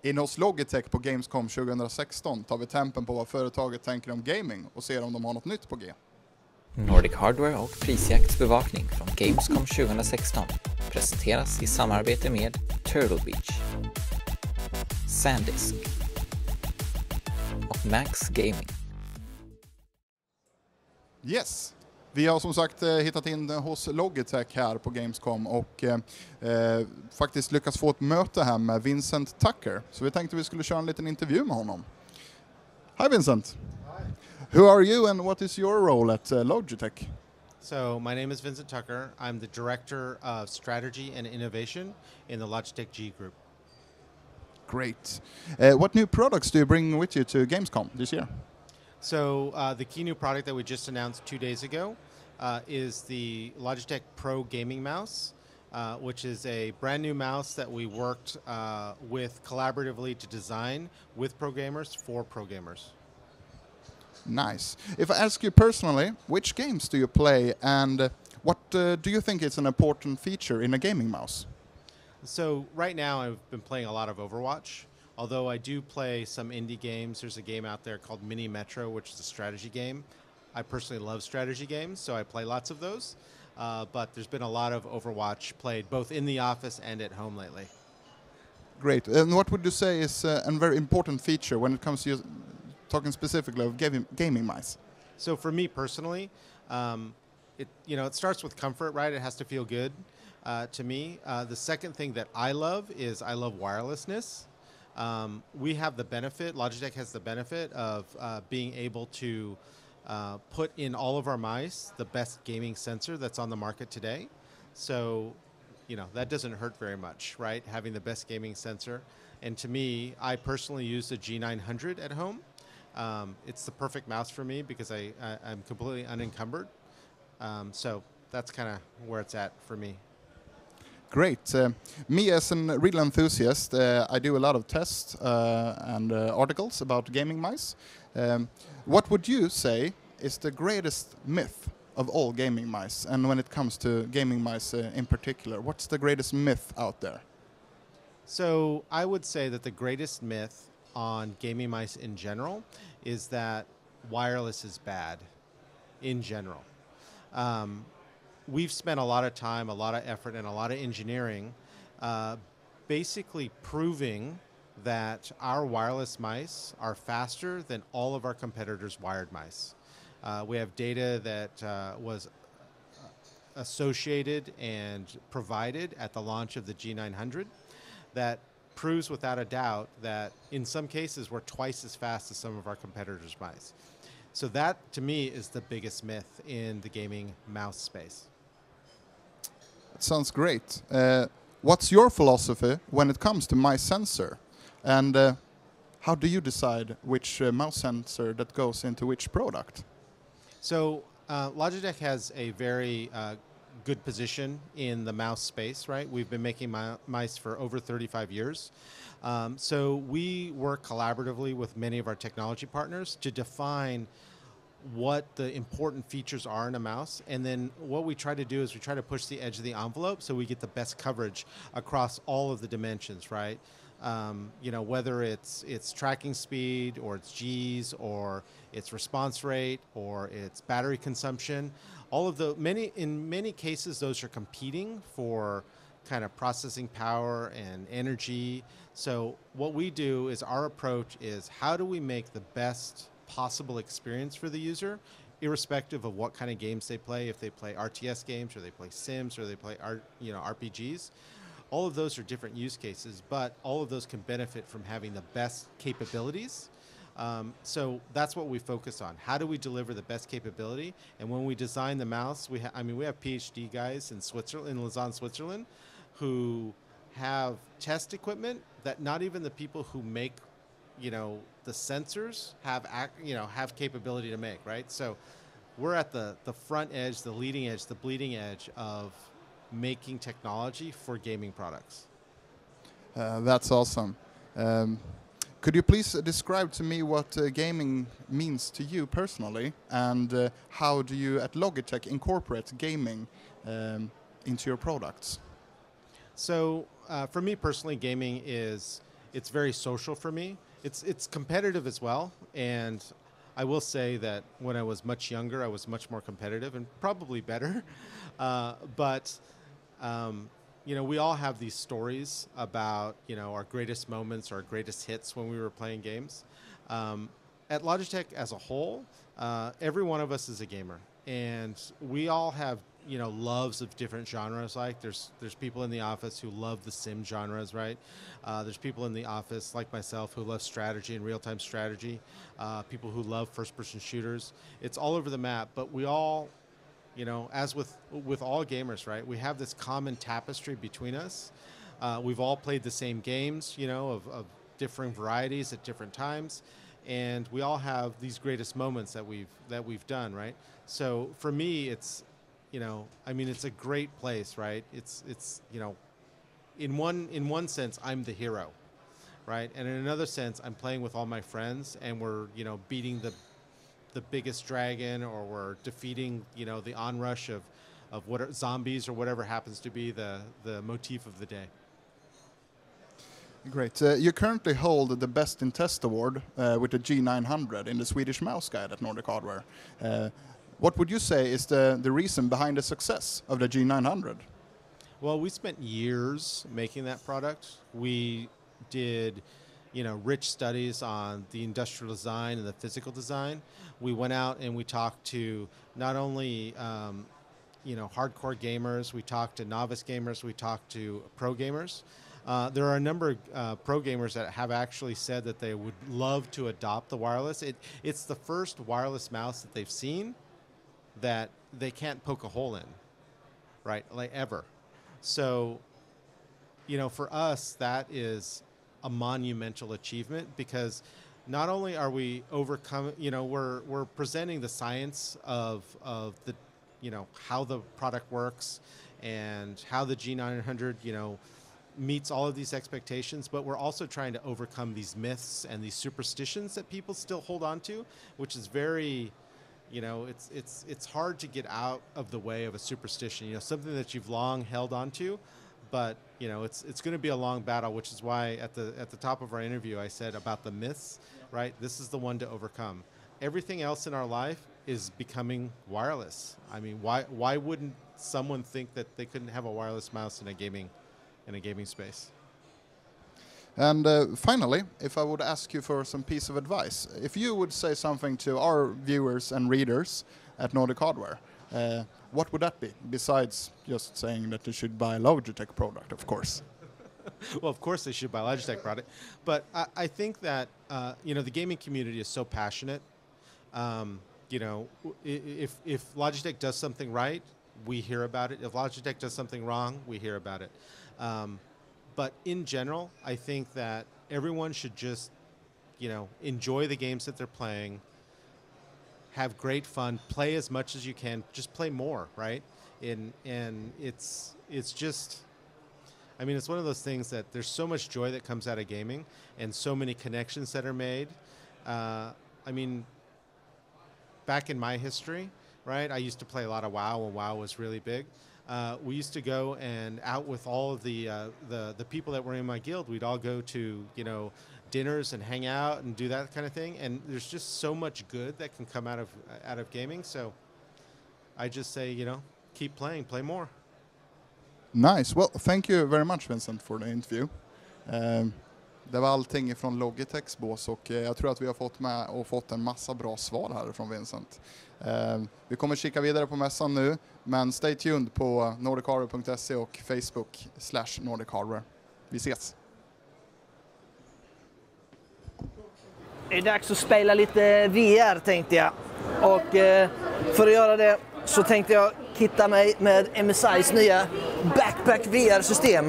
In hos Logitech på Gamescom 2016 tar vi tempen på vad företaget tänker om gaming och ser om de har något nytt på G. Nordic Hardware och prisjaktsbevakning från Gamescom 2016 presenteras i samarbete med Turtle Beach, SanDisk och Max Gaming. Yes, vi har som sagt hittat in hos Logitech här på Gamescom och faktiskt lyckats få ett möte här med Vincent Tucker. Så vi tänkte vi skulle köra en liten intervju med honom. Hi Vincent. Hi. Who are you and what is your role at Logitech? So my name is Vincent Tucker. I'm the Director of Strategy and Innovation in the Logitech G Group. Great. What new products do you bring with you to Gamescom this year? So the key new product that we just announced 2 days ago is the Logitech Pro Gaming Mouse, which is a brand new mouse that we worked with collaboratively to design with pro gamers for pro gamers. Nice. If I ask you personally, which games do you play and what do you think is an important feature in a gaming mouse? So right now I've been playing a lot of Overwatch. Although I do play some indie games, there's a game out there called Mini Metro, which is a strategy game. I personally love strategy games, so I play lots of those. But there's been a lot of Overwatch played both in the office and at home lately. Great. And what would you say is a very important feature when it comes to talking specifically of gaming mice? So for me personally, it starts with comfort, right? It has to feel good to me. The second thing that I love is I love wirelessness. We have the benefit, Logitech has the benefit of being able to put in all of our mice the best gaming sensor that's on the market today. So, that doesn't hurt very much, right? Having the best gaming sensor. And to me, I personally use the G900 at home. It's the perfect mouse for me because I'm completely unencumbered. So that's kind of where it's at for me. Great. Me as a real enthusiast, I do a lot of tests and articles about gaming mice. What would you say is the greatest myth of all gaming mice? And when it comes to gaming mice in particular, what's the greatest myth out there? So I would say that the greatest myth on gaming mice in general is that wireless is bad in general. We've spent a lot of time, a lot of effort, and a lot of engineering basically proving that our wireless mice are faster than all of our competitors' wired mice. We have data that was associated and provided at the launch of the G900 that proves without a doubt that in some cases we're twice as fast as some of our competitors' mice. So that, to me, is the biggest myth in the gaming mouse space. Sounds great. What's your philosophy when it comes to mice sensor? And how do you decide which mouse sensor that goes into which product? So Logitech has a very good position in the mouse space, right? We've been making mice for over 35 years. So we work collaboratively with many of our technology partners to define what the important features are in a mouse, and then what we try to do is we try to push the edge of the envelope so we get the best coverage across all of the dimensions, right? Whether it's tracking speed or it's Gs or it's response rate or it's battery consumption, all of in many cases those are competing for kind of processing power and energy. So what we do is our approach is how do we make the best possible experience for the user, irrespective of what kind of games they play, if they play RTS games or they play Sims or they play RPGs. All of those are different use cases, but all of those can benefit from having the best capabilities. So that's what we focus on. How do we deliver the best capability? And when we design the mouse, we have PhD guys in Switzerland, in Lausanne, Switzerland, who have test equipment that not even the people who make the sensors have capability to make, right? So we're at the front edge, the leading edge, the bleeding edge of making technology for gaming products. That's awesome. Could you please describe to me what gaming means to you personally, and how do you at Logitech incorporate gaming into your products? So for me personally, gaming is it's very social for me. It's competitive as well, and I will say that when I was much younger, I was much more competitive and probably better. But we all have these stories about, our greatest moments, our greatest hits when we were playing games. At Logitech as a whole, every one of us is a gamer, and we all have, loves of different genres. Like there's people in the office who love the sim genres, right? There's people in the office like myself who love strategy and real-time strategy. People who love first-person shooters. It's all over the map, but we all, as with all gamers, right? We have this common tapestry between us. We've all played the same games, of different varieties at different times, and we all have these greatest moments that we've done, right? So for me, it's, it's a great place, right? It's in one sense, I'm the hero, right? And in another sense, I'm playing with all my friends, and we're, beating the biggest dragon, or we're defeating, the onrush of what are zombies or whatever happens to be the motif of the day. Great. You currently hold the Best in Test award with the G900 in the Swedish Mouse Guide at Nordic Hardware. What would you say is the reason behind the success of the G900? Well, we spent years making that product. We did, rich studies on the industrial design and the physical design. We went out and we talked to not only, hardcore gamers, we talked to novice gamers, we talked to pro gamers. There are a number of pro gamers that have actually said that they would love to adopt the wireless. It's the first wireless mouse that they've seen that they can't poke a hole in, right? Like ever. So, for us, that is a monumental achievement, because not only are we overcoming, we're presenting the science of the, how the product works and how the G900, meets all of these expectations, but we're also trying to overcome these myths and these superstitions that people still hold on to, which is very, it's hard to get out of the way of a superstition, something that you've long held on to, but it's going to be a long battle, which is why at the top of our interview I said about the myths, right? This is the one to overcome. Everything else in our life is becoming wireless. I mean, why wouldn't someone think that they couldn't have a wireless mouse in a gaming space? And finally, if I would ask you for some piece of advice, if you would say something to our viewers and readers at Nordic Hardware, what would that be, besides just saying that they should buy a Logitech product, of course? Well, of course they should buy a Logitech product, but I think that the gaming community is so passionate. If Logitech does something right, we hear about it. If Logitech does something wrong, we hear about it. But in general, I think that everyone should just, enjoy the games that they're playing, have great fun, play as much as you can, just play more, right? And it's just, it's one of those things that there's so much joy that comes out of gaming and so many connections that are made. Back in my history, right, I used to play a lot of WoW when WoW was really big. We used to go and out with all of the people that were in my guild. We'd all go to, dinners and hang out and do that kind of thing. And there's just so much good that can come out of gaming. So I just say, keep playing, play more. Nice. Well, thank you very much, Vincent, for the interview. Det var allting från Logitechs bås, och jag tror att vi har fått en massa bra svar här från Vincent. Vi kommer kika vidare på mässan nu, men stay tuned på nordichardware.se och Facebook/nordichardware. Vi ses! Det är dags att spela lite VR, tänkte jag. Och för att göra det så tänkte jag kitta mig med MSIs nya Backpack VR-system.